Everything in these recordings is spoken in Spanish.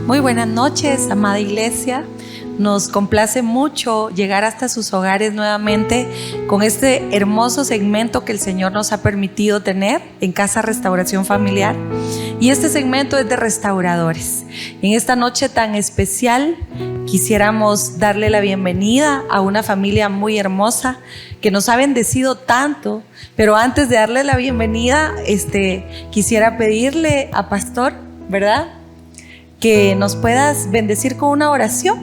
Muy buenas noches, amada iglesia. Nos complace mucho llegar hasta sus hogares nuevamente con este hermoso segmento que el Señor nos ha permitido tener en Casa Restauración Familiar. Y este segmento es de restauradores. En esta noche tan especial quisiéramos darle la bienvenida a una familia muy hermosa que nos ha bendecido tanto. Pero antes de darle la bienvenida, quisiera pedirle a Pastor, ¿verdad?, que nos puedas bendecir con una oración.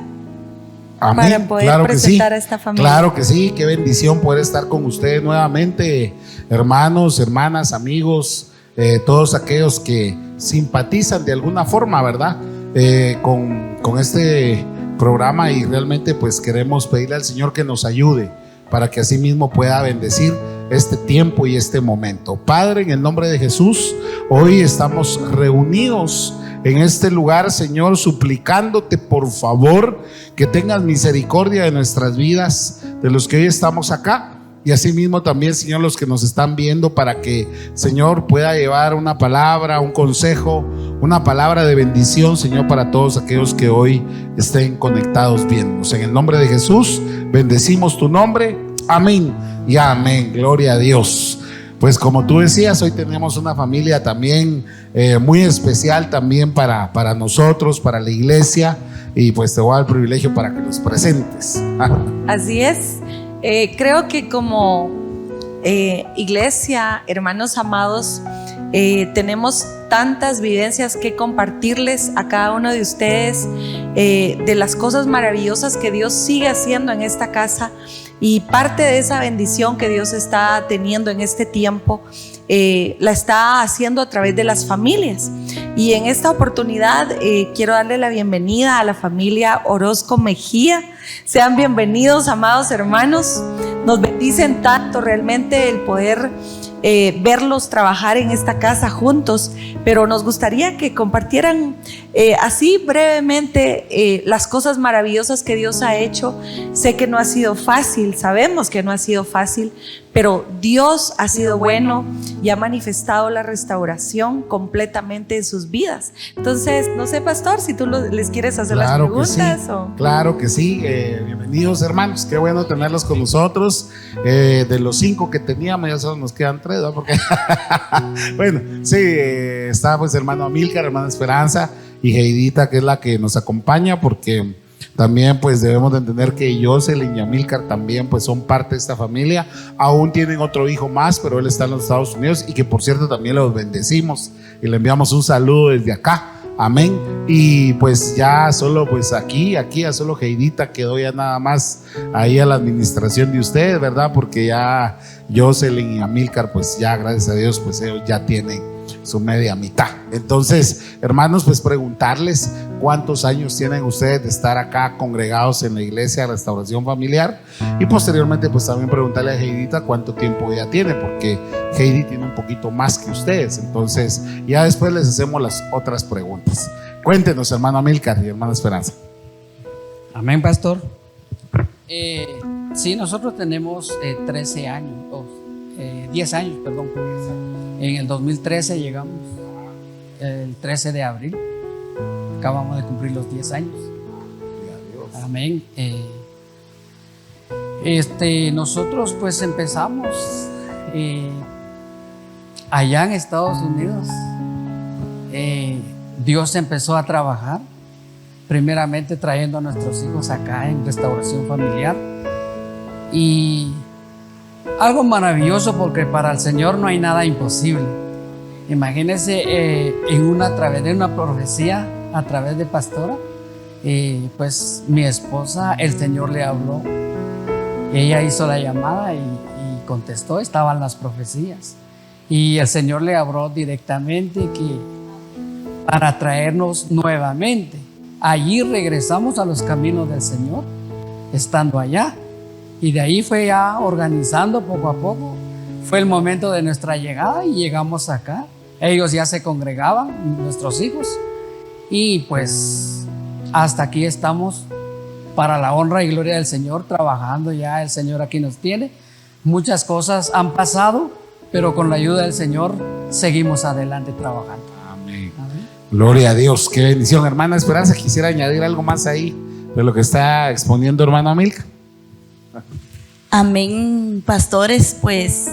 Amén. Para poder presentar a esta familia. Claro que sí, qué bendición poder estar con ustedes nuevamente, hermanos, hermanas, amigos, todos aquellos que simpatizan de alguna forma, ¿verdad? Con este programa, y realmente pues queremos pedirle al Señor que nos ayude para que así mismo pueda bendecir este tiempo y este momento. Padre, en el nombre de Jesús, hoy estamos reunidos en este lugar, Señor, suplicándote por favor que tengas misericordia de nuestras vidas, de los que hoy estamos acá, y asimismo también, Señor, los que nos están viendo, para que, Señor, pueda llevar una palabra, un consejo, una palabra de bendición, Señor, para todos aquellos que hoy estén conectados viéndonos. En el nombre de Jesús bendecimos tu nombre, amén y amén. Gloria a Dios. Pues como tú decías, hoy tenemos una familia también muy especial también para nosotros, para la iglesia, y pues te voy a dar el privilegio para que los presentes. Así es. Creo que como iglesia, hermanos amados, tenemos tantas vivencias que compartirles a cada uno de ustedes, de las cosas maravillosas que Dios sigue haciendo en esta casa. Y parte de esa bendición que Dios está teniendo en este tiempo, la está haciendo a través de las familias. Y en esta oportunidad quiero darle la bienvenida a la familia Orozco Mejía. Sean bienvenidos, amados hermanos. Nos bendicen tanto realmente el poder verlos trabajar en esta casa juntos, pero nos gustaría que compartieran así brevemente las cosas maravillosas que Dios ha hecho. Sé que no ha sido fácil, sabemos que no ha sido fácil, pero Dios ha sido bueno y ha manifestado la restauración completamente en sus vidas. Entonces, no sé, Pastor, si tú les quieres hacer las preguntas. Claro que sí. Bienvenidos, hermanos, qué bueno tenerlos con nosotros. De los 5 que teníamos, ya solo nos quedan 3, ¿no? Porque bueno, sí, está pues hermano Amílcar, hermana Esperanza y Heidita, que es la que nos acompaña, porque también pues debemos de entender que Jocelyn y Amílcar también pues son parte de esta familia. Aún tienen otro hijo más, pero él está en los Estados Unidos, y que por cierto también los bendecimos y le enviamos un saludo desde acá. Amén. Y pues ya solo pues aquí ya solo Heidita quedó ya nada más ahí a la administración de ustedes, ¿verdad? Porque ya Jocelyn y Amílcar pues ya, gracias a Dios, pues ellos ya tienen su media mitad. Entonces, hermanos, pues preguntarles cuántos años tienen ustedes de estar acá congregados en la iglesia de Restauración Familiar, y posteriormente pues también preguntarle a Heidita cuánto tiempo ella tiene, porque Heidi tiene un poquito más que ustedes. Entonces ya después les hacemos las otras preguntas. Cuéntenos, hermano Amílcar y hermana Esperanza. Amén, Pastor. Sí, nosotros tenemos 13 años, 10 años, perdón. En el 2013 llegamos, el 13 de abril, acabamos de cumplir los 10 años. Amén. Nosotros pues empezamos allá en Estados Unidos. Dios empezó a trabajar, primeramente trayendo a nuestros hijos acá en Restauración Familiar, y algo maravilloso, porque para el Señor no hay nada imposible. Imagínense, a través de una profecía, a través de pastora, pues mi esposa, el Señor le habló, ella hizo la llamada y contestó, estaban las profecías, y el Señor le habló directamente que para traernos nuevamente. Allí regresamos a los caminos del Señor, estando allá. Y de ahí fue ya organizando poco a poco. Fue el momento de nuestra llegada y llegamos acá. Ellos ya se congregaban, nuestros hijos. Y pues hasta aquí estamos, para la honra y gloria del Señor, trabajando. Ya el Señor aquí nos tiene. Muchas cosas han pasado, pero con la ayuda del Señor seguimos adelante trabajando. Amén. Gloria a Dios, qué bendición. Hermana Esperanza, quisiera añadir algo más ahí de lo que está exponiendo hermano Amilcar. Amén, pastores, pues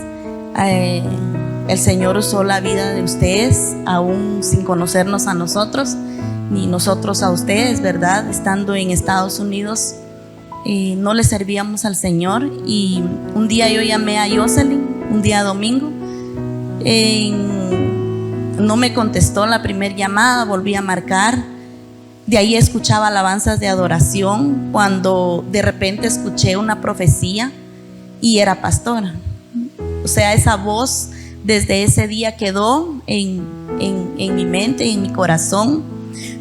el Señor usó la vida de ustedes, aún sin conocernos a nosotros, ni nosotros a ustedes, ¿verdad? Estando en Estados Unidos, no le servíamos al Señor. Y un día yo llamé a Jocelyn, un día domingo, no me contestó la primera llamada, volví a marcar. De ahí escuchaba alabanzas de adoración, cuando de repente escuché una profecía y era pastora. O sea, esa voz desde ese día quedó en mi mente, en mi corazón,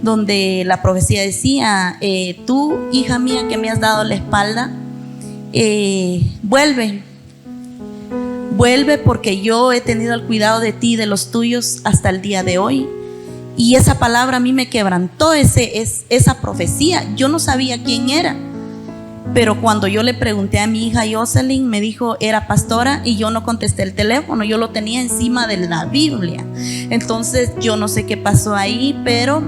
donde la profecía decía: tú, hija mía, que me has dado la espalda, vuelve, porque yo he tenido el cuidado de ti y de los tuyos hasta el día de hoy. Y esa palabra a mí me quebrantó, esa profecía. Yo no sabía quién era, pero cuando yo le pregunté a mi hija Jocelyn, me dijo era pastora, y yo no contesté el teléfono, yo lo tenía encima de la Biblia. Entonces yo no sé qué pasó ahí, pero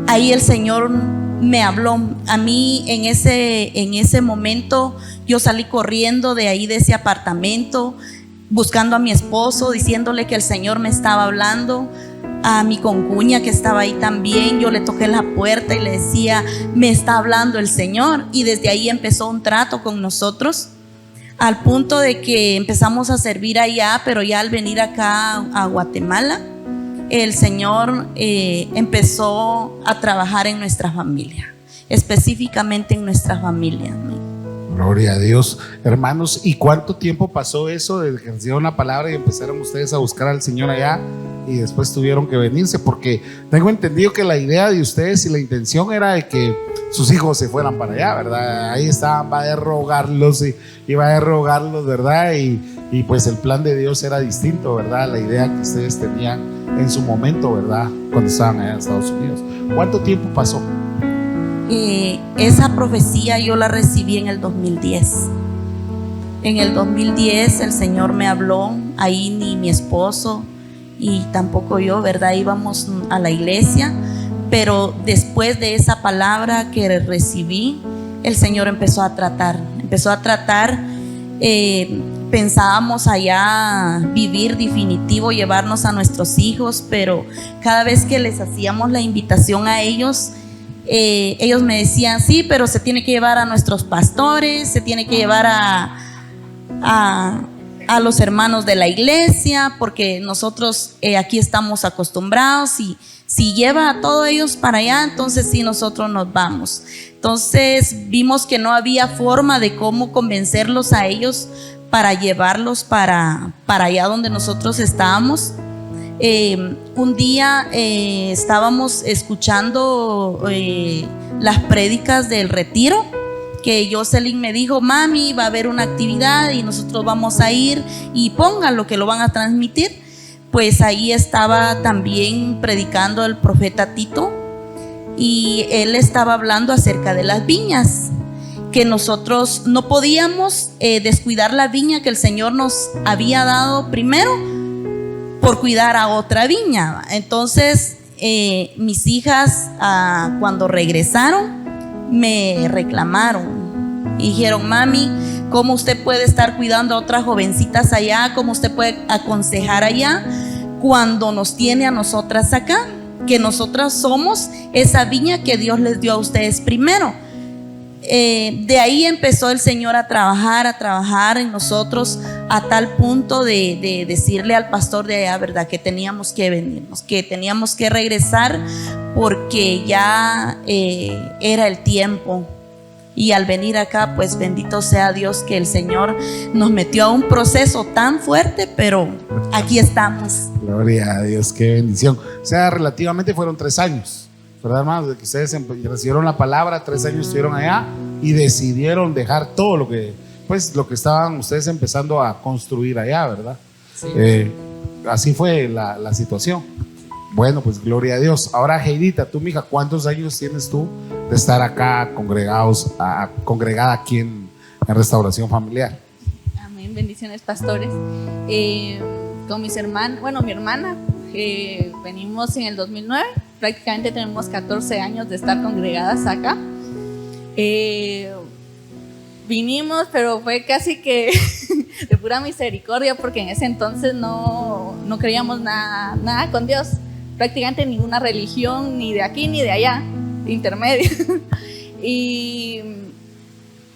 ahí el Señor me habló. A mí en ese momento yo salí corriendo de ahí, de ese apartamento, buscando a mi esposo, diciéndole que el Señor me estaba hablando. A mi concuña que estaba ahí también, yo le toqué la puerta y le decía: me está hablando el Señor. Y desde ahí empezó un trato con nosotros, al punto de que empezamos a servir allá. Pero ya al venir acá a Guatemala, el Señor empezó a trabajar en nuestra familia, específicamente en nuestra familia. Gloria a Dios. Hermanos, ¿y cuánto tiempo pasó eso desde que recibieron la palabra y empezaron ustedes a buscar al Señor allá y después tuvieron que venirse? Porque tengo entendido que la idea de ustedes y la intención era de que sus hijos se fueran para allá, ¿verdad? Ahí estaban, va a rogarlos y va a rogarlos, ¿verdad? Y pues el plan de Dios era distinto, ¿verdad? La idea que ustedes tenían en su momento, ¿verdad? Cuando estaban allá en Estados Unidos. ¿Cuánto tiempo pasó? Esa profecía yo la recibí en el 2010. En el 2010 el Señor me habló. Ahí ni mi esposo y tampoco yo, ¿verdad? Íbamos a la iglesia, pero después de esa palabra que recibí, el Señor empezó a tratar. Pensábamos allá vivir definitivo, llevarnos a nuestros hijos, pero cada vez que les hacíamos la invitación a ellos, ellos me decían: sí, pero se tiene que llevar a nuestros pastores, se tiene que llevar a los hermanos de la iglesia, porque nosotros aquí estamos acostumbrados, y si lleva a todos ellos para allá, entonces sí, nosotros nos vamos. Entonces vimos que no había forma de cómo convencerlos a ellos para llevarlos para allá donde nosotros estábamos. Un día estábamos escuchando las prédicas del retiro, que Jocelyn me dijo: mami, va a haber una actividad y nosotros vamos a ir, y pónganlo que lo van a transmitir. Pues ahí estaba también predicando el profeta Tito, y él estaba hablando acerca de las viñas, que nosotros no podíamos descuidar la viña que el Señor nos había dado primero por cuidar a otra viña. Entonces mis hijas cuando regresaron me reclamaron y dijeron: mami, ¿cómo usted puede estar cuidando a otras jovencitas allá? ¿Cómo usted puede aconsejar allá cuando nos tiene a nosotras acá? Que nosotras somos esa viña que Dios les dio a ustedes primero. De ahí empezó el Señor a trabajar en nosotros, a tal punto de decirle al pastor de allá, ¿verdad?, que teníamos que venirnos, que teníamos que regresar, porque ya era el tiempo. Y al venir acá, pues bendito sea Dios, que el Señor nos metió a un proceso tan fuerte, pero aquí estamos. Gloria a Dios, qué bendición. O sea, relativamente fueron 3 años, ¿verdad, hermanos? De que ustedes recibieron la palabra, 3 años estuvieron allá y decidieron dejar todo lo que estaban ustedes empezando a construir allá, ¿verdad? Sí. Así fue la situación. Bueno, pues gloria a Dios. Ahora, Heidita, tú, mija, ¿cuántos años tienes tú de estar acá congregada aquí en Restauración Familiar? Amén, bendiciones, pastores. Con mis hermanos, mi hermana venimos en el 2009, prácticamente tenemos 14 años de estar congregadas acá. Vinimos, pero fue casi que de pura misericordia, porque en ese entonces no creíamos nada con Dios, prácticamente ninguna religión, ni de aquí ni de allá, intermedio. Y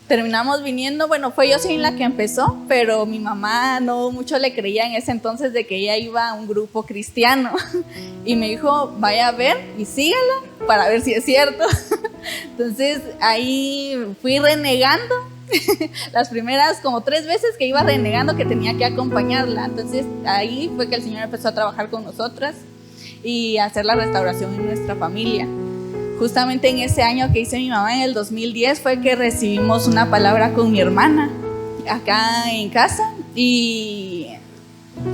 terminamos viniendo, bueno, fue Jocelyn la que empezó, pero mi mamá no mucho le creía en ese entonces de que ella iba a un grupo cristiano. Y me dijo, vaya a ver y sígala para ver si es cierto. Entonces ahí fui renegando. Las primeras como 3 veces que iba renegando que tenía que acompañarla. Entonces ahí fue que el Señor empezó a trabajar con nosotras y a hacer la restauración en nuestra familia. Justamente en ese año que hice mi mamá, en el 2010, fue que recibimos una palabra con mi hermana acá en casa, y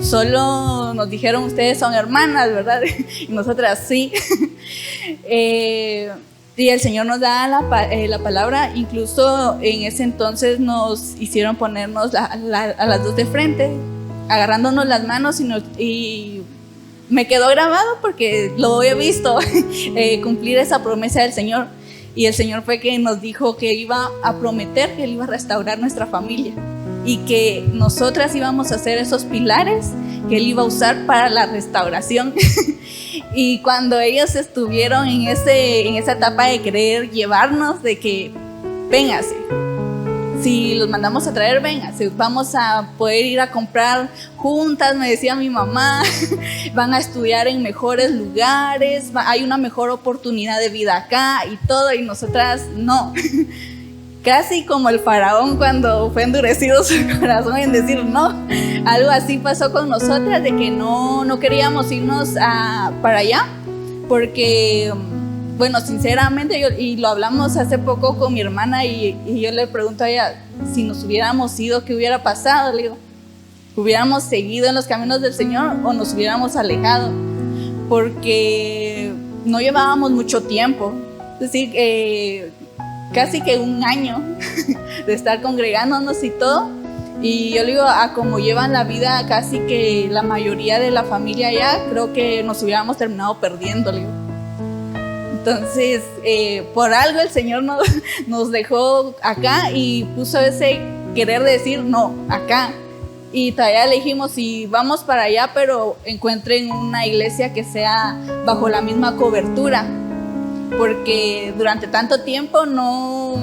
solo nos dijeron, ustedes son hermanas, ¿verdad? Y nosotras sí. Y el Señor nos da la palabra. Incluso en ese entonces nos hicieron ponernos a las dos de frente, agarrándonos las manos, y me quedó grabado porque lo he visto cumplir esa promesa del Señor. Y el Señor fue que nos dijo que iba a prometer que Él iba a restaurar nuestra familia, y que nosotras íbamos a ser esos pilares que Él iba a usar para la restauración. Y cuando ellos estuvieron en esa etapa de querer llevarnos, de que véngase, si los mandamos a traer, véngase, vamos a poder ir a comprar juntas, me decía mi mamá, van a estudiar en mejores lugares, hay una mejor oportunidad de vida acá y todo, y nosotras no. Casi como el faraón cuando fue endurecido su corazón en decir no. Algo así pasó con nosotras, de que no queríamos irnos para allá, porque, bueno, sinceramente, y lo hablamos hace poco con mi hermana, y yo le pregunto a ella, si nos hubiéramos ido, ¿qué hubiera pasado? Le digo, ¿hubiéramos seguido en los caminos del Señor o nos hubiéramos alejado? Porque no llevábamos mucho tiempo, es decir, casi que 1 año de estar congregándonos y todo. Y yo le digo, a como llevan la vida casi que la mayoría de la familia allá, creo que nos hubiéramos terminado perdiendo, le digo. Entonces, por algo el Señor nos dejó acá y puso ese querer decir, no, acá. Y todavía le dijimos, si vamos para allá, pero encuentren una iglesia que sea bajo la misma cobertura, porque durante tanto tiempo no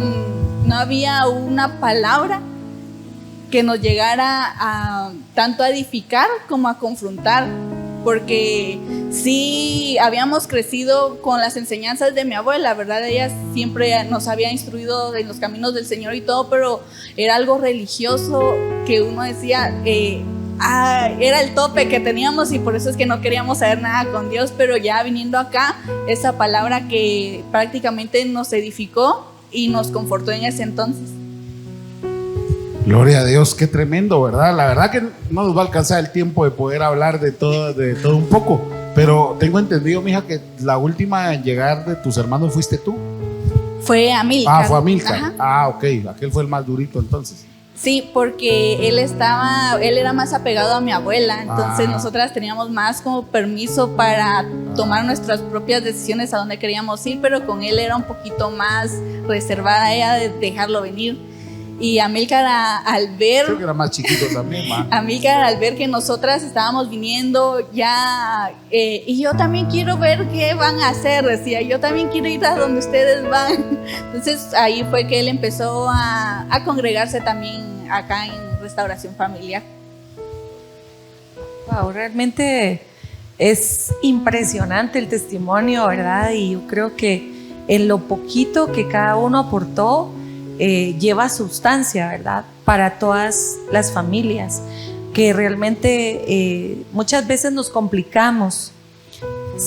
había una palabra que nos llegara tanto a edificar como a confrontar, porque sí habíamos crecido con las enseñanzas de mi abuela, ¿verdad? Ella siempre nos había instruido en los caminos del Señor y todo, pero era algo religioso que uno decía, era el tope que teníamos, y por eso es que no queríamos saber nada con Dios. Pero ya viniendo acá, esa palabra que prácticamente nos edificó y nos confortó en ese entonces. Gloria a Dios, qué tremendo, ¿verdad? La verdad que no nos va a alcanzar el tiempo de poder hablar de todo un poco, pero tengo entendido, mija, que la última en llegar de tus hermanos fuiste tú. Fue Amílcar. Fue Amílcar. Ajá. Ok, aquel fue el más durito entonces. Sí, porque él era más apegado a mi abuela, entonces nosotras teníamos más como permiso para tomar nuestras propias decisiones a dónde queríamos ir, pero con él era un poquito más reservada ella de dejarlo venir. Y Amílcar, al ver, creo que era más chiquito también, Amílcar, al ver que nosotras estábamos viniendo ya, y yo también quiero ver qué van a hacer, decía, yo también quiero ir a donde ustedes van. Entonces ahí fue que él empezó a congregarse también acá en Restauración Familiar. Wow, realmente es impresionante el testimonio, ¿verdad? Y yo creo que en lo poquito que cada uno aportó, lleva sustancia, ¿verdad? Para todas las familias, que realmente muchas veces nos complicamos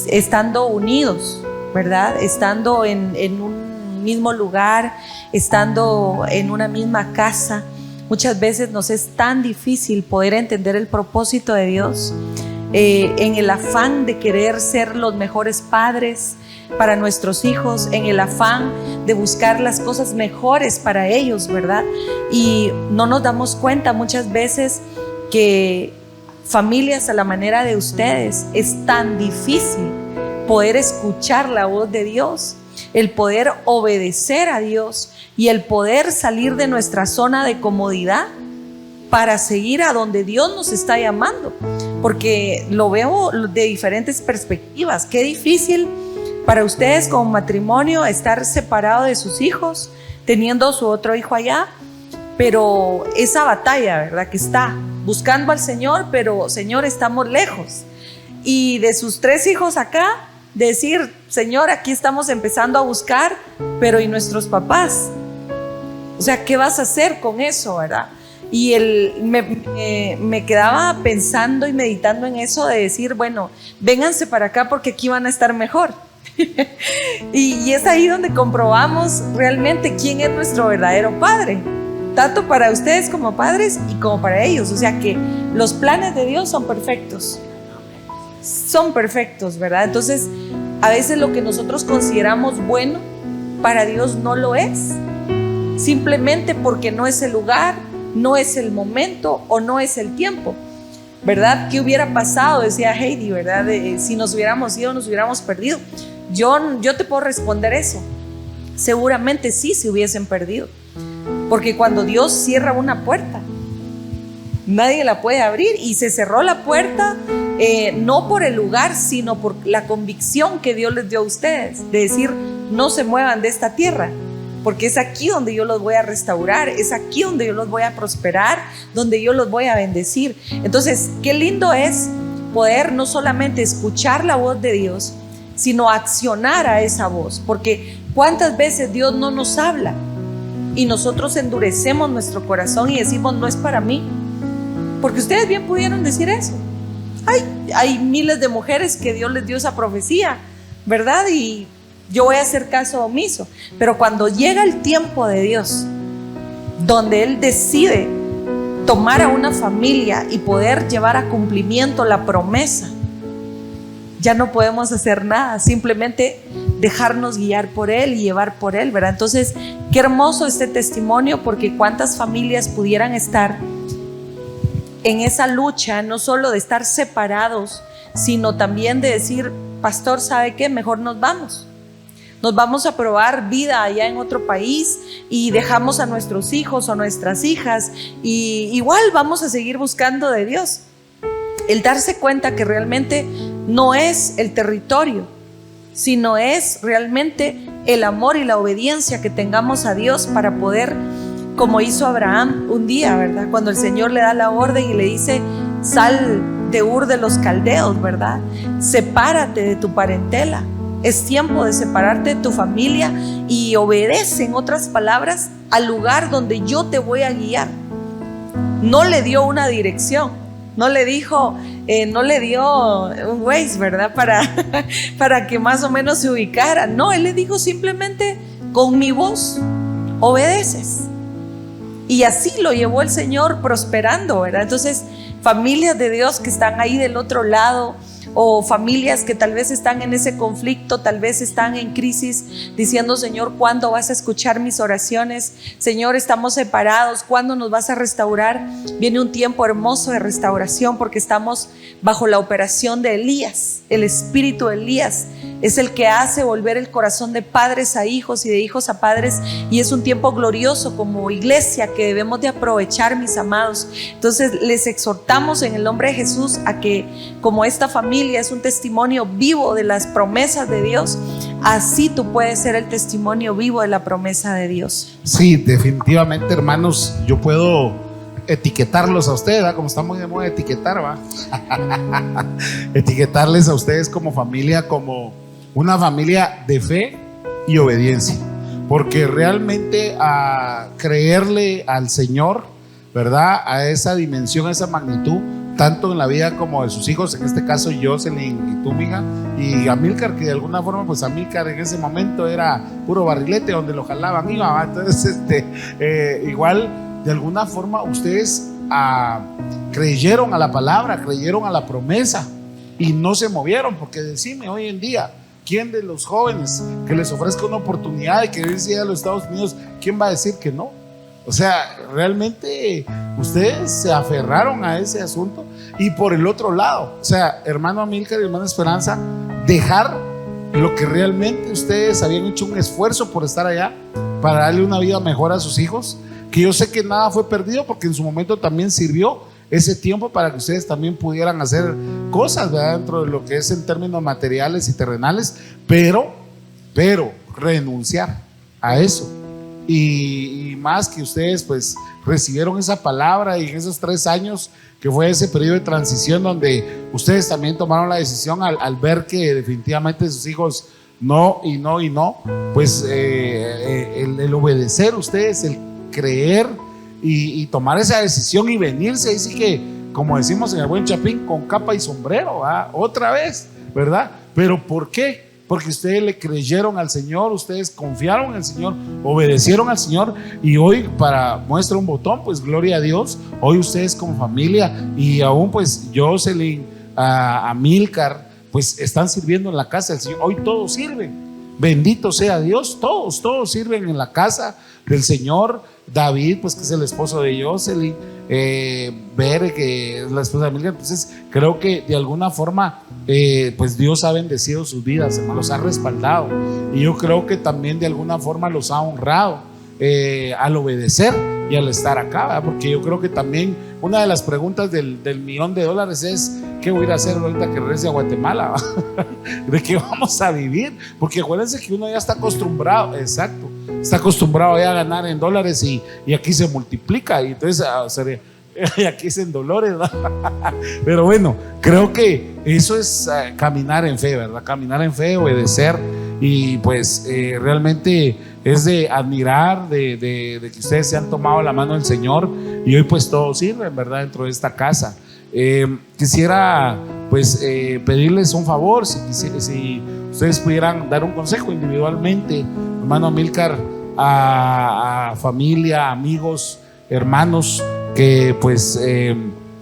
estando unidos, ¿verdad? Estando en un mismo lugar, estando en una misma casa. Muchas veces nos es tan difícil poder entender el propósito de Dios, en el afán de querer ser los mejores padres para nuestros hijos, en el afán de buscar las cosas mejores para ellos, ¿verdad? Y no nos damos cuenta muchas veces que familias a la manera de ustedes, es tan difícil poder escuchar la voz de Dios, el poder obedecer a Dios y el poder salir de nuestra zona de comodidad para seguir a donde Dios nos está llamando, porque lo veo de diferentes perspectivas. Qué difícil para ustedes como matrimonio estar separado de sus hijos, teniendo su otro hijo allá, pero esa batalla, ¿verdad? Que está buscando al Señor, pero Señor, estamos lejos. Y de sus 3 hijos acá, decir, Señor, aquí estamos empezando a buscar, pero ¿y nuestros papás? O sea, ¿qué vas a hacer con eso, verdad? Y me quedaba pensando y meditando en eso de decir, bueno, vénganse para acá porque aquí van a estar mejor. y es ahí donde comprobamos realmente quién es nuestro verdadero padre, tanto para ustedes como padres y como para ellos. O sea que los planes de Dios son perfectos, ¿verdad? Entonces, a veces lo que nosotros consideramos bueno, para Dios no lo es, simplemente porque no es el lugar, no es el momento o no es el tiempo, ¿verdad? ¿Qué hubiera pasado? Decía Heidi, ¿verdad? Si nos hubiéramos ido, nos hubiéramos perdido. Yo te puedo responder eso. Seguramente sí se hubiesen perdido, porque cuando Dios cierra una puerta, nadie la puede abrir, y se cerró la puerta no por el lugar, sino por la convicción que Dios les dio a ustedes, de decir, no se muevan de esta tierra, porque es aquí donde yo los voy a restaurar, es aquí donde yo los voy a prosperar, donde yo los voy a bendecir. Entonces, qué lindo es poder no solamente escuchar la voz de Dios, sino accionar a esa voz, porque cuántas veces Dios no nos habla y nosotros endurecemos nuestro corazón y decimos, no es para mí, porque ustedes bien pudieron decir eso. Hay miles de mujeres que Dios les dio esa profecía, ¿verdad? Y yo voy a hacer caso omiso. Pero cuando llega el tiempo de Dios, donde Él decide tomar a una familia y poder llevar a cumplimiento la promesa, ya no podemos hacer nada, simplemente dejarnos guiar por Él y llevar por Él, ¿verdad? Entonces, qué hermoso este testimonio, porque cuántas familias pudieran estar en esa lucha, no solo de estar separados, sino también de decir, pastor, ¿sabe qué? Mejor nos vamos a probar vida allá en otro país y dejamos a nuestros hijos o nuestras hijas, y igual vamos a seguir buscando de Dios. El darse cuenta que realmente no es el territorio, sino es realmente el amor y la obediencia que tengamos a Dios para poder, como hizo Abraham un día, ¿verdad? Cuando el Señor le da la orden y le dice, sal de Ur de los Caldeos, ¿verdad? Sepárate de tu parentela. Es tiempo de separarte de tu familia y obedece, en otras palabras, al lugar donde yo te voy a guiar. No le dio una dirección, no le dijo, no le dio un Waze, ¿verdad? Para que más o menos se ubicara. No, Él le dijo simplemente, con mi voz obedeces. Y así lo llevó el Señor prosperando, ¿verdad? Entonces, familias de Dios que están ahí del otro lado, o familias que tal vez están en ese conflicto, tal vez están en crisis, diciendo, Señor, ¿cuándo vas a escuchar mis oraciones? Señor, estamos separados, ¿cuándo nos vas a restaurar? Viene un tiempo hermoso de restauración, porque estamos bajo la operación de Elías. El espíritu de Elías es el que hace volver el corazón de padres a hijos y de hijos a padres, y es un tiempo glorioso como iglesia que debemos de aprovechar, mis amados. Entonces les exhortamos en el nombre de Jesús a que, como esta familia es un testimonio vivo de las promesas de Dios, así tú puedes ser el testimonio vivo de la promesa de Dios. Sí, definitivamente, hermanos, yo puedo etiquetarlos a ustedes, ¿verdad? Como está muy de moda etiquetar, ¿va? Etiquetarles a ustedes como familia, como una familia de fe y obediencia, porque realmente a creerle al Señor, ¿verdad? A esa dimensión, a esa magnitud, tanto en la vida como de sus hijos, en este caso Jocelyn y tú, mija, y Amílcar, que de alguna forma, pues Amílcar en ese momento era puro barrilete donde lo jalaban, iba, ¿va? Entonces, igual, de alguna forma, ustedes creyeron a la palabra, creyeron a la promesa y no se movieron, porque decime, hoy en día, ¿quién de los jóvenes que les ofrezca una oportunidad de querer irse a los Estados Unidos, quién va a decir que no? O sea, realmente ustedes se aferraron a ese asunto. Y por el otro lado, o sea, hermano Amílcar y hermana Esperanza, dejar lo que realmente ustedes habían hecho un esfuerzo por estar allá para darle una vida mejor a sus hijos, que yo sé que nada fue perdido porque en su momento también sirvió ese tiempo para que ustedes también pudieran hacer cosas, ¿verdad? Dentro de lo que es en términos materiales y terrenales, pero renunciar a eso. Y más que ustedes pues recibieron esa palabra, y en esos 3 años que fue ese periodo de transición donde ustedes también tomaron la decisión al ver que definitivamente sus hijos no, pues el obedecer ustedes, el creer y tomar esa decisión y venirse, y sí que, como decimos en el buen Chapín, con capa y sombrero, otra vez, ¿verdad? Pero ¿por qué? Porque ustedes le creyeron al Señor, ustedes confiaron en el Señor, obedecieron al Señor, y hoy, para muestra un botón, pues gloria a Dios, hoy ustedes como familia, y aún pues Jocelyn, Amílcar, pues están sirviendo en la casa del Señor. Hoy todos sirven, bendito sea Dios, todos sirven en la casa del Señor. David, pues que es el esposo de Jocelyn, Bere, que es la esposa de Amílcar. Entonces creo que de alguna forma pues Dios ha bendecido sus vidas, los ha respaldado, y yo creo que también de alguna forma los ha honrado al obedecer y al estar acá, ¿verdad? Porque yo creo que también una de las preguntas del $1,000,000 es: ¿qué voy a ir a hacer ahorita que regrese a Guatemala? ¿De qué vamos a vivir? Porque acuérdense que uno ya está acostumbrado, exacto, está acostumbrado ya a ganar en dólares, y aquí se multiplica, y entonces y aquí es en dolores, ¿no? Pero bueno, creo que eso es caminar en fe, ¿verdad? Caminar en fe, obedecer, y pues realmente es de admirar de que ustedes se han tomado la mano del Señor, y hoy pues todos sirven, ¿verdad? Dentro de esta casa. Quisiera pues pedirles un favor, si ustedes pudieran dar un consejo individualmente, hermano Amílcar, a familia, amigos, hermanos, que pues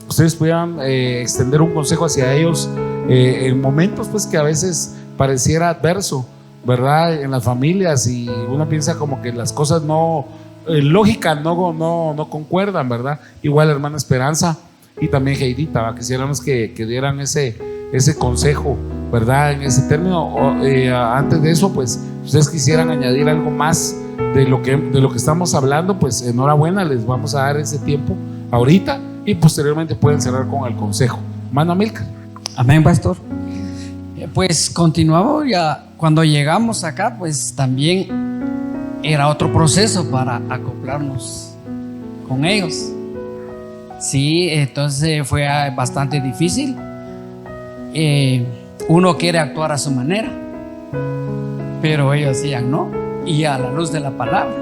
ustedes pudieran extender un consejo hacia ellos en momentos pues que a veces pareciera adverso, ¿verdad? En las familias, y uno piensa como que las cosas no, lógica no concuerdan, ¿verdad? Igual hermana Esperanza y también Heidita, quisiéramos que dieran ese consejo, ¿verdad? En ese término. Antes de eso, pues ustedes quisieran añadir algo más de lo que estamos hablando, pues enhorabuena, les vamos a dar ese tiempo ahorita, y posteriormente pueden cerrar con el consejo. Hermano Amílcar. Amén, pastor. Pues continuamos ya. Cuando llegamos acá, pues también era otro proceso para acoplarnos con ellos. Sí, entonces fue bastante difícil. Uno quiere actuar a su manera, pero ellos decían no, y a la luz de la palabra.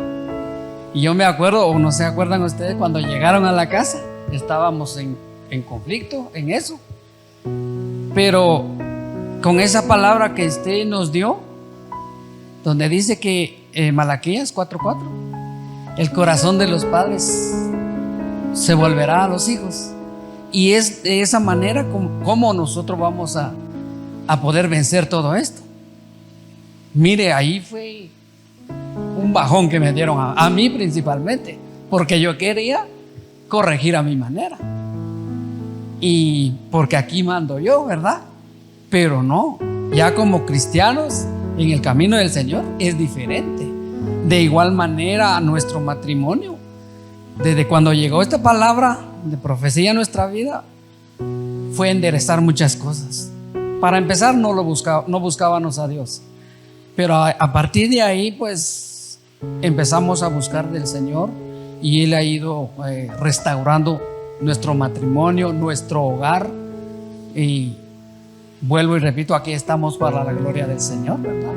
Y yo me acuerdo, o no se acuerdan ustedes, cuando llegaron a la casa, estábamos en conflicto en eso, pero con esa palabra que usted nos dio, donde dice que Malaquías 4:4, el corazón de los padres se volverá a los hijos, y es de esa manera como nosotros vamos a poder vencer todo esto. Mire, ahí fue un bajón que me dieron a mí principalmente, porque yo quería corregir a mi manera, y porque aquí mando yo, ¿verdad? Pero no, ya como cristianos en el camino del Señor es diferente. De igual manera, a nuestro matrimonio, desde cuando llegó esta palabra de profecía a nuestra vida, fue enderezar muchas cosas. Para empezar, no buscábamos a Dios, pero a partir de ahí pues empezamos a buscar del Señor, y Él ha ido restaurando nuestro matrimonio, nuestro hogar, y vuelvo y repito, aquí estamos para la gloria del Señor, ¿verdad?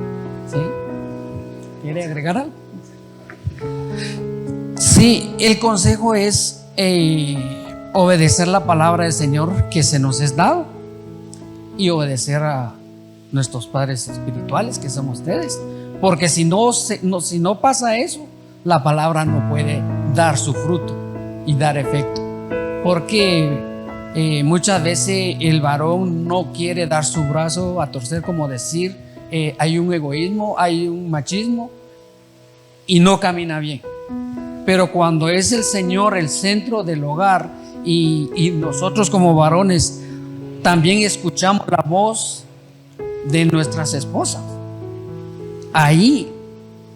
¿Sí? ¿Quiere agregar algo? Sí, el consejo es obedecer la palabra del Señor que se nos es dado, y obedecer a nuestros padres espirituales, que son ustedes, porque si no pasa eso, la palabra no puede dar su fruto y dar efecto, porque muchas veces el varón no quiere dar su brazo a torcer, como decir, hay un egoísmo, hay un machismo, y no camina bien. Pero cuando es el Señor el centro del hogar y nosotros como varones también escuchamos la voz de nuestras esposas, ahí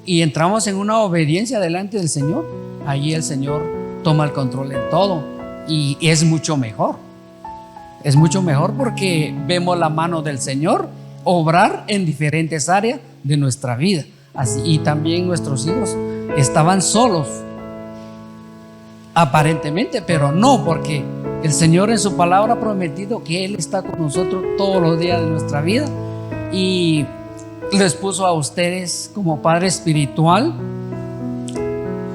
y entramos en una obediencia delante del Señor, ahí el Señor toma el control en todo y es mucho mejor. Es mucho mejor porque vemos la mano del Señor obrar en diferentes áreas de nuestra vida. Así, y también nuestros hijos estaban solos, aparentemente, pero no, porque el Señor en su palabra ha prometido que Él está con nosotros todos los días de nuestra vida y les puso a ustedes como padre espiritual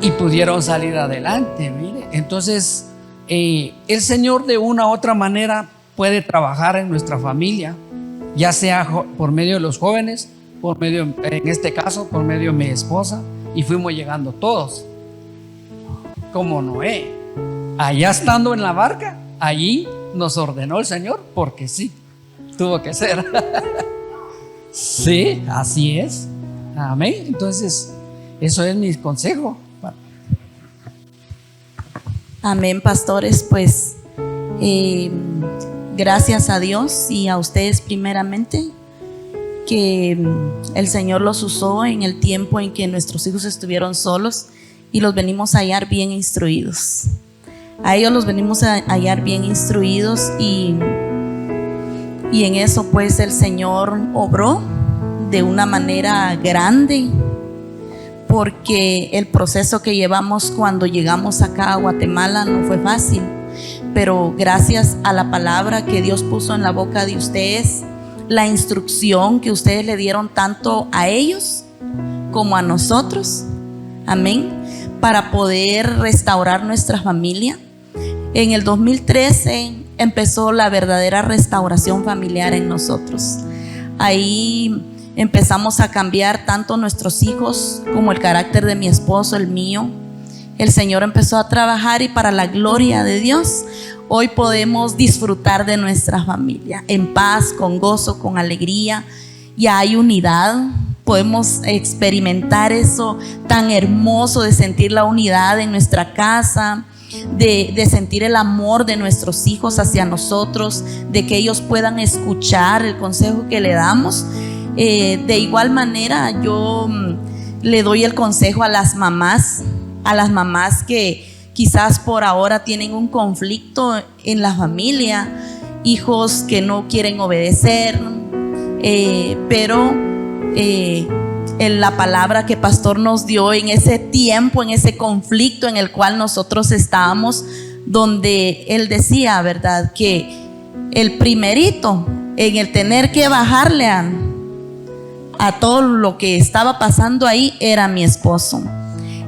y pudieron salir adelante. Mire, entonces el Señor de una u otra manera puede trabajar en nuestra familia, ya sea por medio de los jóvenes, por medio, en este caso, por medio de mi esposa, y fuimos llegando todos, como Noé, allá estando en la barca, allí nos ordenó el Señor, porque sí, tuvo que ser. Sí, así es. Amén. Entonces, eso es mi consejo. Amén, pastores. Pues gracias a Dios y a ustedes primeramente, que el Señor los usó en el tiempo en que nuestros hijos estuvieron solos y los venimos a hallar bien instruidos. A ellos los venimos a hallar bien instruidos y en eso pues el Señor obró de una manera grande, porque el proceso que llevamos cuando llegamos acá a Guatemala no fue fácil, pero gracias a la palabra que Dios puso en la boca de ustedes, la instrucción que ustedes le dieron tanto a ellos como a nosotros, amén, para poder restaurar nuestra familia. En el 2013 empezó la verdadera restauración familiar en nosotros. Ahí empezamos a cambiar tanto nuestros hijos como el carácter de mi esposo, el mío. El Señor empezó a trabajar y para la gloria de Dios, hoy podemos disfrutar de nuestra familia en paz, con gozo, con alegría. Ya hay unidad. Podemos experimentar eso tan hermoso de sentir la unidad en nuestra casa, de sentir el amor de nuestros hijos hacia nosotros, de que ellos puedan escuchar el consejo que le damos. De igual manera, yo le doy el consejo a las mamás que quizás por ahora tienen un conflicto en la familia, hijos que no quieren obedecer, pero en la palabra que pastor nos dio en ese tiempo, en ese conflicto en el cual nosotros estábamos, donde él decía, ¿verdad?, que el primerito en el tener que bajarle a todo lo que estaba pasando ahí era mi esposo.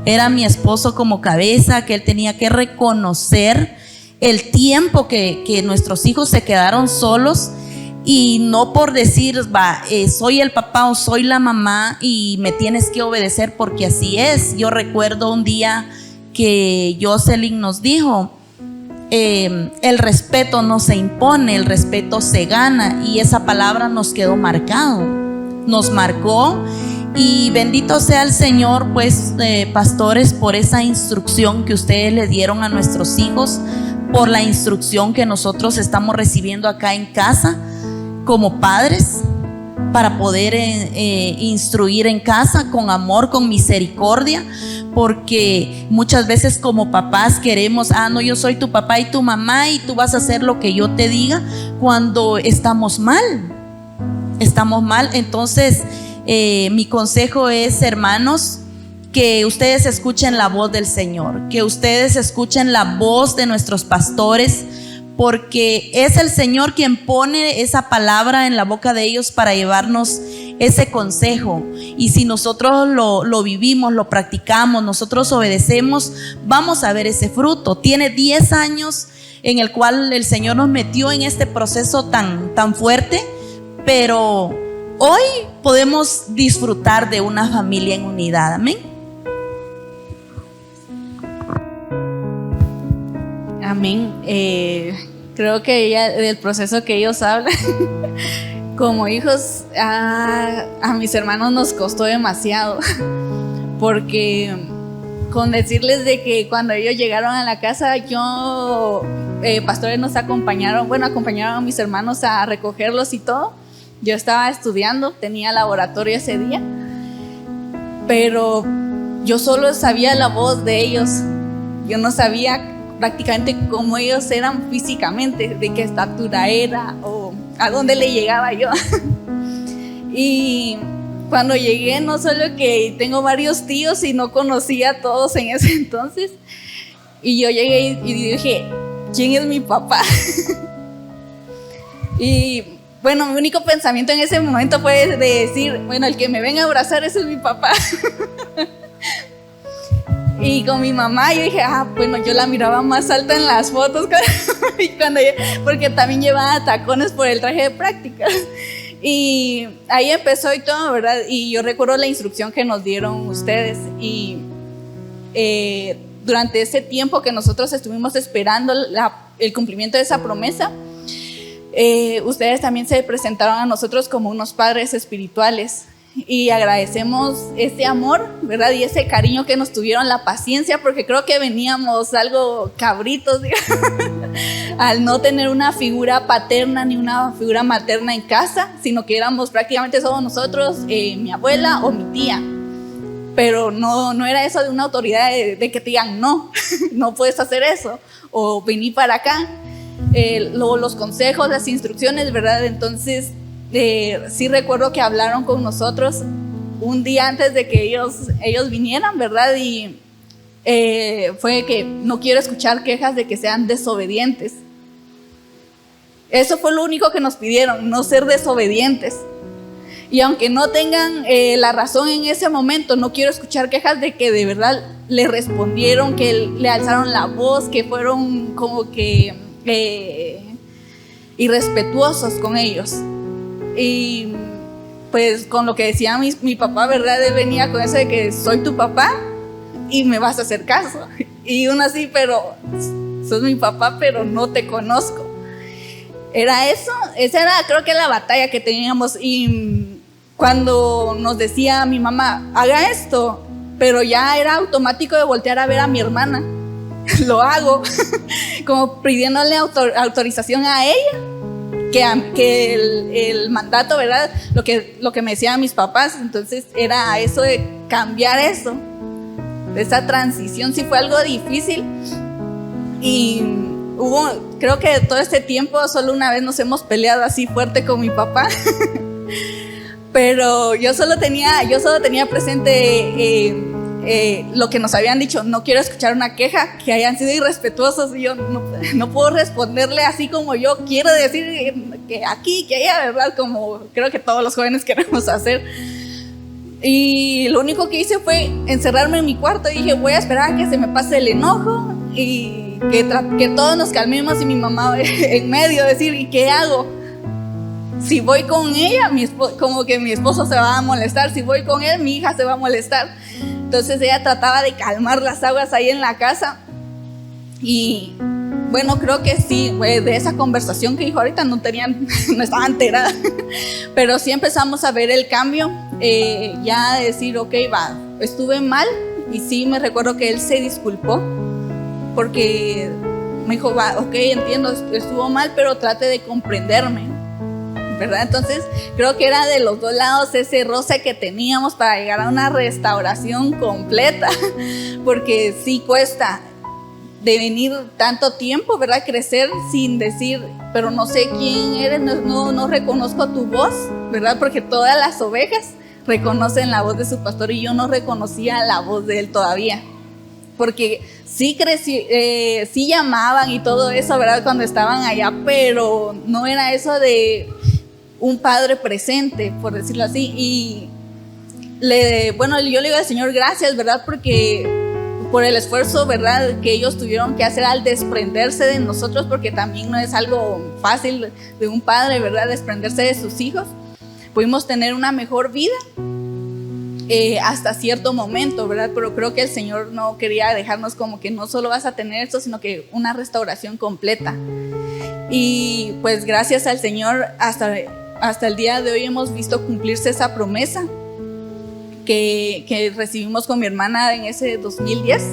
Era mi esposo como cabeza, que él tenía que reconocer el tiempo que nuestros hijos se quedaron solos, y no por decir, soy el papá o soy la mamá y me tienes que obedecer porque así es. Yo recuerdo un día que Jocelyn nos dijo, el respeto no se impone, el respeto se gana, y esa palabra nos quedó marcado, nos marcó. Y bendito sea el Señor, pues, pastores, por esa instrucción que ustedes le dieron a nuestros hijos, por la instrucción que nosotros estamos recibiendo acá en casa como padres, para poder instruir en casa con amor, con misericordia, porque muchas veces como papás queremos, no, yo soy tu papá y tu mamá y tú vas a hacer lo que yo te diga, cuando estamos mal. Entonces mi consejo es, hermanos, que ustedes escuchen la voz del Señor, que ustedes escuchen la voz de nuestros pastores, porque es el Señor quien pone esa palabra en la boca de ellos para llevarnos ese consejo. Y si nosotros lo vivimos, lo practicamos, nosotros obedecemos, vamos a ver ese fruto. Tiene 10 años en el cual el Señor nos metió en este proceso tan fuerte, pero hoy podemos disfrutar de una familia en unidad. Amén. Amén. Creo que del proceso que ellos hablan, como hijos, a mis hermanos nos costó demasiado, porque con decirles de que cuando ellos llegaron a la casa, pastores nos acompañaron a mis hermanos a recogerlos y todo. Yo estaba estudiando, tenía laboratorio ese día, pero yo solo sabía la voz de ellos. Yo no sabía prácticamente cómo ellos eran físicamente, de qué estatura era o a dónde le llegaba yo. Y cuando llegué, no solo que tengo varios tíos y no conocía a todos en ese entonces, y yo llegué y dije, ¿quién es mi papá? Y bueno, mi único pensamiento en ese momento fue de decir, bueno, el que me venga a abrazar, ese es mi papá. Y con mi mamá yo dije, bueno, yo la miraba más alta en las fotos porque también llevaba tacones por el traje de prácticas. Y ahí empezó y todo, ¿verdad? Y yo recuerdo la instrucción que nos dieron ustedes. Y durante ese tiempo que nosotros estuvimos esperando el cumplimiento de esa promesa, ustedes también se presentaron a nosotros como unos padres espirituales. Y agradecemos ese amor, ¿verdad? Y ese cariño que nos tuvieron, la paciencia, porque creo que veníamos algo cabritos, al no tener una figura paterna ni una figura materna en casa, sino que éramos prácticamente solo nosotros, mi abuela o mi tía. Pero no era eso de una autoridad de que te digan, no, no puedes hacer eso, o vení para acá. Los consejos, las instrucciones, ¿verdad? Entonces, sí recuerdo que hablaron con nosotros un día antes de que ellos vinieran, ¿verdad? Y fue que no quiero escuchar quejas de que sean desobedientes. Eso fue lo único que nos pidieron, no ser desobedientes. Y aunque no tengan la razón en ese momento, no quiero escuchar quejas de que de verdad le respondieron, que le alzaron la voz, que fueron como que irrespetuosos con ellos. Y pues con lo que decía mi papá, ¿verdad? Él venía con eso de que soy tu papá y me vas a hacer caso. Y uno así, pero sos mi papá, pero no te conozco. Era eso, esa era creo que la batalla que teníamos. Y cuando nos decía mi mamá, haga esto, pero ya era automático de voltear a ver a mi hermana. Lo hago, como pidiéndole autorización a ella. Que el mandato, ¿verdad? Lo que me decían mis papás. Entonces era eso de cambiar eso. Esa transición sí fue algo difícil. Y creo que todo este tiempo solo una vez nos hemos peleado así fuerte con mi papá. Pero yo solo tenía presente lo que nos habían dicho. No quiero escuchar una queja, que hayan sido irrespetuosos. Y yo no puedo responderle así como yo quiero decir que aquí, que allá, ¿verdad? Como creo que todos los jóvenes queremos hacer. Y lo único que hice fue encerrarme en mi cuarto y dije, voy a esperar a que se me pase el enojo y que todos nos calmemos, y mi mamá en medio decir, ¿y qué hago? Si voy con ella, como que mi esposo se va a molestar. Si voy con él, mi hija se va a molestar. Entonces ella trataba de calmar las aguas ahí en la casa. Y bueno, creo que sí, de esa conversación que dijo ahorita no estaba enterada. Pero sí empezamos a ver el cambio, ya de decir, ok, estuve mal. Y sí me recuerdo que él se disculpó, porque me dijo, ok, entiendo, estuvo mal, pero trate de comprenderme, ¿verdad? Entonces creo que era de los dos lados ese roce que teníamos para llegar a una restauración completa, porque sí cuesta de venir tanto tiempo, ¿verdad? Crecer sin decir, pero no sé quién eres, no reconozco tu voz, ¿verdad? Porque todas las ovejas reconocen la voz de su pastor y yo no reconocía la voz de él todavía, porque sí sí llamaban y todo eso, ¿verdad? Cuando estaban allá, pero no era eso de un padre presente, por decirlo así. Y yo le digo al Señor gracias, ¿verdad? Porque por el esfuerzo, ¿verdad?, que ellos tuvieron que hacer al desprenderse de nosotros, porque también no es algo fácil de un padre, ¿verdad?, desprenderse de sus hijos. Pudimos tener una mejor vida hasta cierto momento, ¿verdad? Pero creo que el Señor no quería dejarnos como que no solo vas a tener esto, sino que una restauración completa. Y pues gracias al Señor hasta el día de hoy hemos visto cumplirse esa promesa. que recibimos con mi hermana en ese 2010.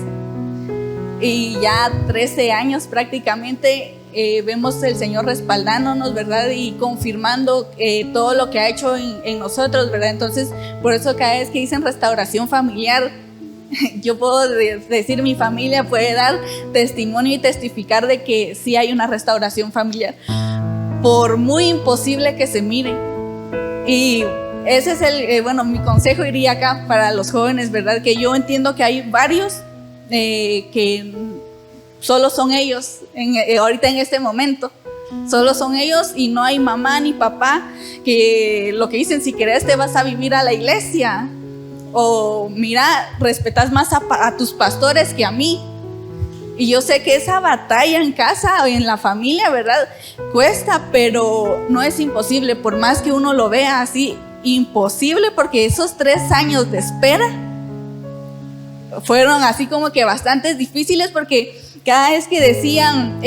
Y ya 13 años prácticamente vemos el Señor respaldándonos, ¿verdad? Y confirmando todo lo que ha hecho en nosotros, ¿verdad? Entonces, por eso cada vez que dicen restauración familiar, yo puedo decir, mi familia puede dar testimonio y testificar de que sí hay una restauración familiar, por muy imposible que se mire. Y ese es mi consejo iría acá para los jóvenes, ¿verdad? Que yo entiendo que hay varios que solo son ellos, ahorita en este momento, solo son ellos y no hay mamá ni papá que lo que dicen, si querés te vas a vivir a la iglesia, o mira, respetas más a tus pastores que a mí. Y yo sé que esa batalla en casa o en la familia, ¿verdad? Cuesta, pero no es imposible, por más que uno lo vea así, imposible, porque esos 3 años de espera fueron así como que bastante difíciles, porque cada vez que decían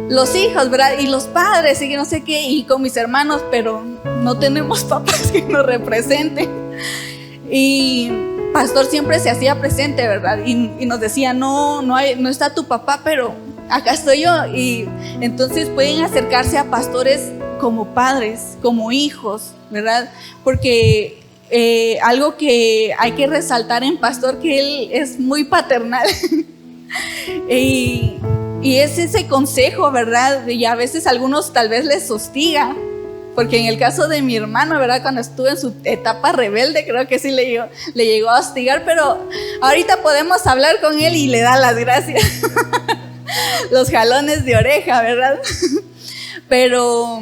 los hijos, ¿verdad? Y los padres, y no sé qué, y con mis hermanos, pero no tenemos papás que nos representen. Y pastor siempre se hacía presente, ¿verdad? Y nos decía, no está tu papá, pero acá estoy yo. Y entonces pueden acercarse a pastores como padres, como hijos, ¿verdad? Porque algo que hay que resaltar en pastor, que él es muy paternal. y es ese consejo, ¿verdad? Y a veces a algunos tal vez les hostiga. Porque en el caso de mi hermano, ¿verdad? Cuando estuve en su etapa rebelde, creo que sí le llegó a hostigar, pero ahorita podemos hablar con él y le da las gracias. Los jalones de oreja, ¿verdad? Pero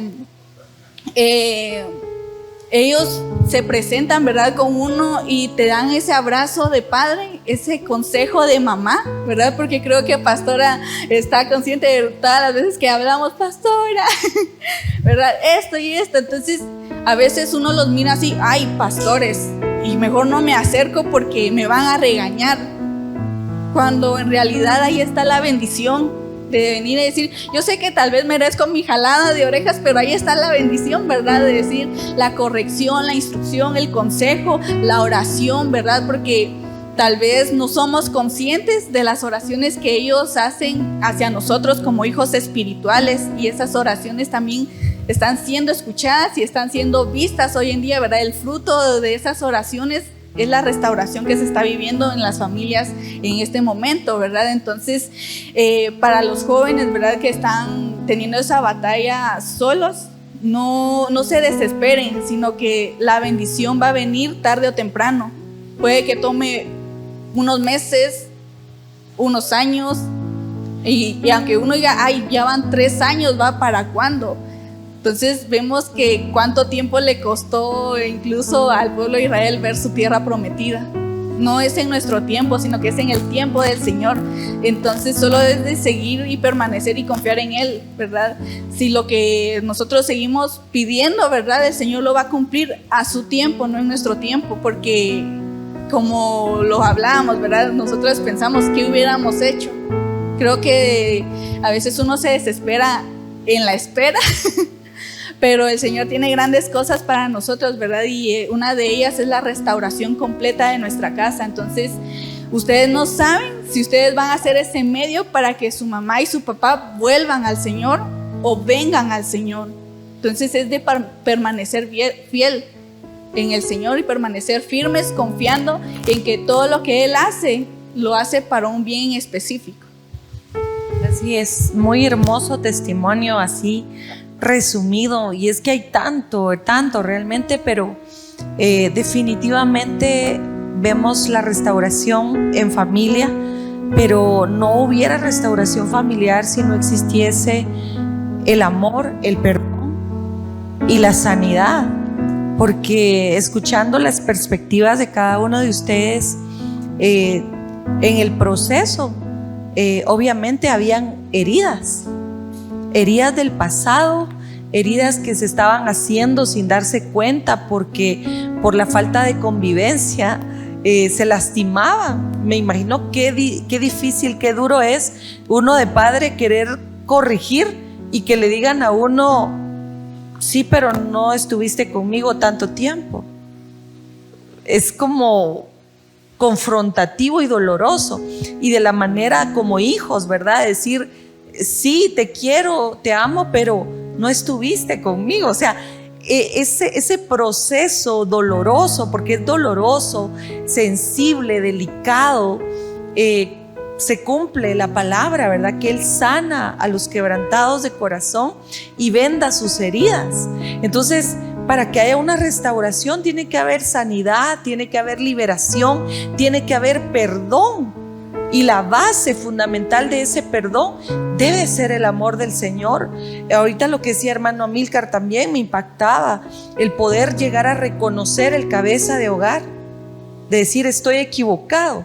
ellos se presentan, ¿verdad? Con uno y te dan ese abrazo de padre, ese consejo de mamá, ¿verdad? Porque creo que pastora está consciente de todas las veces que hablamos, pastora, ¿verdad? Esto y esto. Entonces, a veces uno los mira así, ay, pastores, y mejor no me acerco porque me van a regañar. Cuando en realidad ahí está la bendición de venir y decir, yo sé que tal vez merezco mi jalada de orejas, pero ahí está la bendición, ¿verdad? De decir la corrección, la instrucción, el consejo, la oración, ¿verdad? Porque tal vez no somos conscientes de las oraciones que ellos hacen hacia nosotros como hijos espirituales, y esas oraciones también están siendo escuchadas y están siendo vistas hoy en día, ¿verdad? El fruto de esas oraciones es la restauración que se está viviendo en las familias en este momento, ¿verdad? Entonces, para los jóvenes, ¿verdad? Que están teniendo esa batalla solos, no se desesperen, sino que la bendición va a venir tarde o temprano. Puede que tome unos meses, unos años, y aunque uno diga, ay, ya van 3 años, ¿va para cuándo? Entonces vemos que cuánto tiempo le costó incluso al pueblo de Israel ver su tierra prometida. No es en nuestro tiempo, sino que es en el tiempo del Señor. Entonces solo es de seguir y permanecer y confiar en Él, ¿verdad? Si lo que nosotros seguimos pidiendo, ¿verdad? El Señor lo va a cumplir a su tiempo, no en nuestro tiempo, porque como lo hablábamos, ¿verdad? Nosotros pensamos qué hubiéramos hecho. Creo que a veces uno se desespera en la espera. Pero el Señor tiene grandes cosas para nosotros, ¿verdad? Y una de ellas es la restauración completa de nuestra casa. Entonces, ustedes no saben si ustedes van a hacer ese medio para que su mamá y su papá vuelvan al Señor o vengan al Señor. Entonces, es de permanecer fiel en el Señor y permanecer firmes, confiando en que todo lo que Él hace, lo hace para un bien específico. Así es, muy hermoso testimonio así resumido, y es que hay tanto realmente, pero definitivamente vemos la restauración en familia, pero no hubiera restauración familiar si no existiese el amor, el perdón y la sanidad, porque escuchando las perspectivas de cada uno de ustedes en el proceso, obviamente habían heridas del pasado, heridas que se estaban haciendo sin darse cuenta, porque por la falta de convivencia se lastimaban. Me imagino qué difícil, qué duro es uno de padre querer corregir y que le digan a uno, sí, pero no estuviste conmigo tanto tiempo. es como confrontativo y doloroso. Y de la manera como hijos, ¿verdad? Decir, sí, te quiero, te amo, pero no estuviste conmigo. O sea, ese proceso doloroso, porque es doloroso, sensible, delicado, se cumple la palabra, ¿verdad? Que Él sana a los quebrantados de corazón y venda sus heridas. Entonces, para que haya una restauración tiene que haber sanidad, tiene que haber liberación, tiene que haber perdón. Y la base fundamental de ese perdón debe ser el amor del Señor. Ahorita lo que decía hermano Amílcar también me impactaba, el poder llegar a reconocer el cabeza de hogar, de decir estoy equivocado.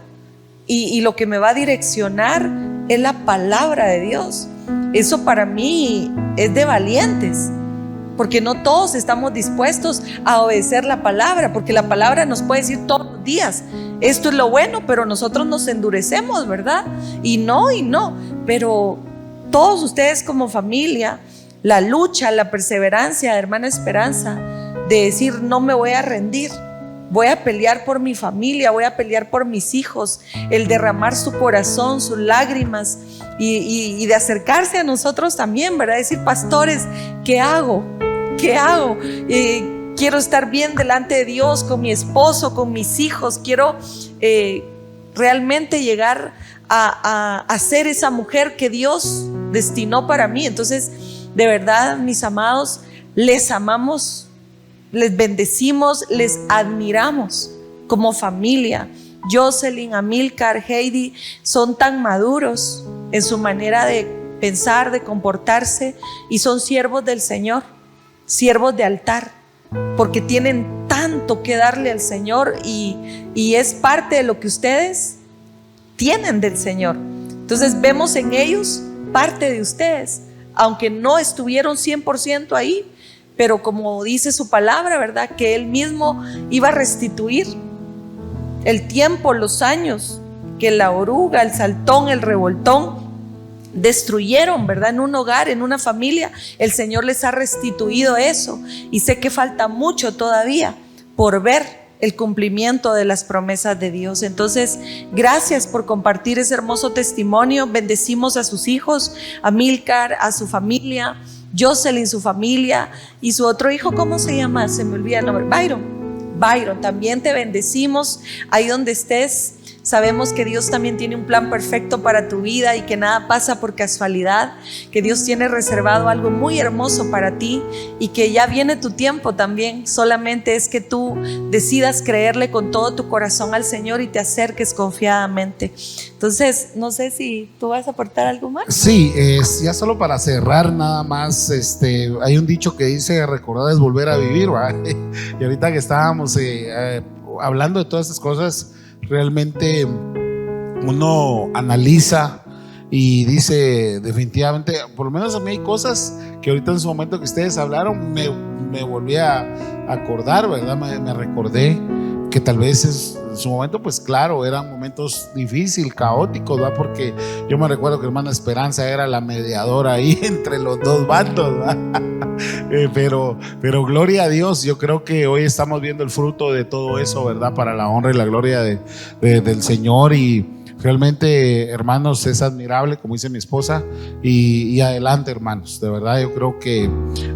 Y lo que me va a direccionar es la palabra de Dios. Eso para mí es de valientes, porque no todos estamos dispuestos a obedecer la palabra, porque la palabra nos puede decir todos los días, esto es lo bueno, pero nosotros nos endurecemos, ¿verdad? Y no, pero todos ustedes como familia, la lucha, la perseverancia de hermana Esperanza, de decir no me voy a rendir, voy a pelear por mi familia, voy a pelear por mis hijos, el derramar su corazón, sus lágrimas y de acercarse a nosotros también, ¿verdad? Decir, pastores, ¿qué hago? ¿Qué hago? Quiero estar bien delante de Dios, con mi esposo, con mis hijos, quiero realmente llegar a ser esa mujer que Dios destinó para mí. Entonces, de verdad, mis amados, les amamos, les bendecimos, les admiramos como familia. Jocelyn, Amílcar, Heidi son tan maduros en su manera de pensar, de comportarse, y son siervos del Señor, siervos de altar, porque tienen tanto que darle al Señor y es parte de lo que ustedes tienen del Señor. Entonces vemos en ellos parte de ustedes, aunque no estuvieron 100% ahí, pero como dice su palabra, ¿verdad? Que Él mismo iba a restituir el tiempo, los años que la oruga, el saltón, el revoltón destruyeron, ¿verdad? En un hogar, en una familia, el Señor les ha restituido eso. Y sé que falta mucho todavía por ver el cumplimiento de las promesas de Dios. Entonces, gracias por compartir ese hermoso testimonio. Bendecimos a sus hijos, a Amílcar, a su familia, Jocelyn, su familia, y su otro hijo, ¿cómo se llama? Se me olvida el nombre. Byron, también te bendecimos ahí donde estés. Sabemos que Dios también tiene un plan perfecto para tu vida y que nada pasa por casualidad, que Dios tiene reservado algo muy hermoso para ti y que ya viene tu tiempo también. Solamente es que tú decidas creerle con todo tu corazón al Señor y te acerques confiadamente. Entonces, no sé si tú vas a aportar algo más. Sí, ya solo para cerrar nada más, hay un dicho que dice recordar es volver a vivir, ¿verdad? Y ahorita que estábamos hablando de todas estas cosas, realmente uno analiza y dice definitivamente, por lo menos a mí hay cosas que ahorita en su momento que ustedes hablaron me volví a acordar, ¿verdad? Me recordé que tal vez en su momento, pues claro, eran momentos difíciles, caóticos, ¿verdad? Porque yo me recuerdo que hermana Esperanza era la mediadora ahí entre los dos bandos, ¿verdad? Pero gloria a Dios, yo creo que hoy estamos viendo el fruto de todo eso, ¿verdad? Para la honra y la gloria del Señor, y realmente, hermanos, es admirable, como dice mi esposa, y adelante, hermanos, de verdad yo creo que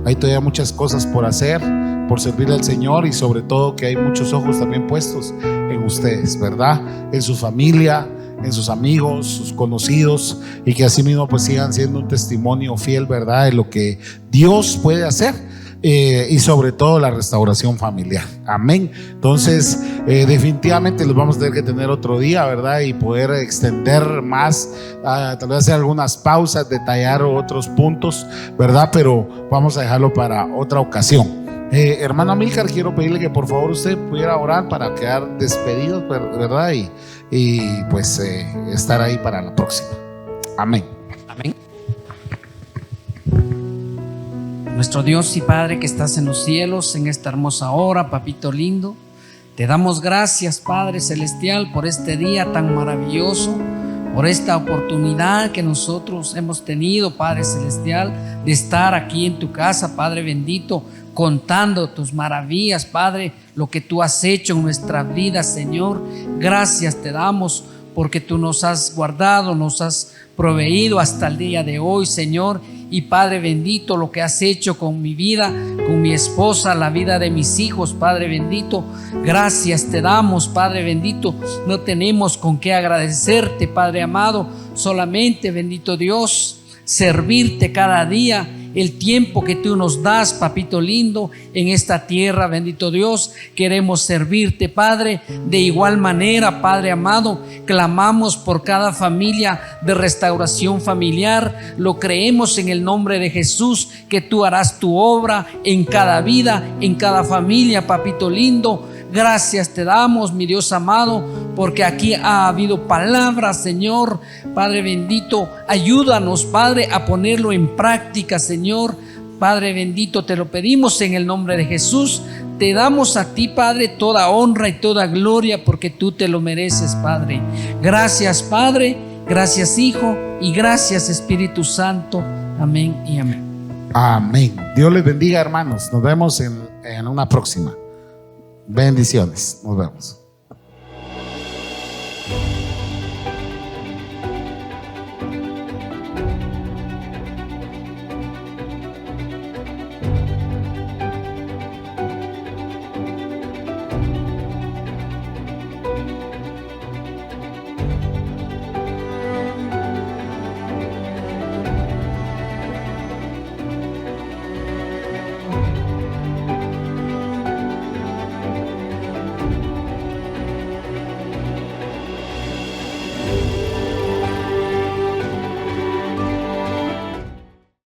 hay todavía muchas cosas por hacer, por servir al Señor, y sobre todo que hay muchos ojos también puestos en ustedes, ¿verdad? En su familia, en sus amigos, sus conocidos, y que así mismo pues sigan siendo un testimonio fiel, ¿verdad? De lo que Dios puede hacer, y sobre todo la restauración familiar. Amén. Entonces definitivamente los vamos a tener que tener otro día, ¿verdad? Y poder extender más, tal vez hacer algunas pausas, detallar otros puntos, ¿verdad? Pero vamos a dejarlo para otra ocasión. Hermano Amílcar, quiero pedirle que por favor usted pudiera orar para quedar despedidos, ¿verdad? Y pues estar ahí para la próxima. Amén. Amén. Nuestro Dios y Padre que estás en los cielos, en esta hermosa hora, papito lindo, te damos gracias, Padre celestial, por este día tan maravilloso. por esta oportunidad que nosotros hemos tenido, Padre Celestial, de estar aquí en tu casa, Padre bendito, contando tus maravillas, Padre, lo que tú has hecho en nuestras vidas, Señor. Gracias te damos porque tú nos has guardado, nos has proveído hasta el día de hoy, Señor. Y Padre bendito, lo que has hecho con mi vida, con mi esposa, la vida de mis hijos, Padre bendito, gracias te damos, Padre bendito. No tenemos con qué agradecerte, Padre amado, solamente, bendito Dios, servirte cada día, el tiempo que tú nos das, papito lindo, en esta tierra, bendito Dios. Queremos servirte, Padre. De igual manera, Padre amado, clamamos por cada familia de Restauración Familiar. Lo creemos en el nombre de Jesús, que tú harás tu obra en cada vida, en cada familia, papito lindo. Gracias te damos, mi Dios amado, porque aquí ha habido palabras, Señor. Padre bendito, ayúdanos, Padre, a ponerlo en práctica, Señor. Padre bendito, te lo pedimos en el nombre de Jesús. Te damos a ti, Padre, toda honra y toda gloria, porque tú te lo mereces, Padre. Gracias, Padre. Gracias, Hijo. Y gracias, Espíritu Santo. Amén y amén. Amén. Dios les bendiga, hermanos. Nos vemos en una próxima. Bendiciones. Nos vemos.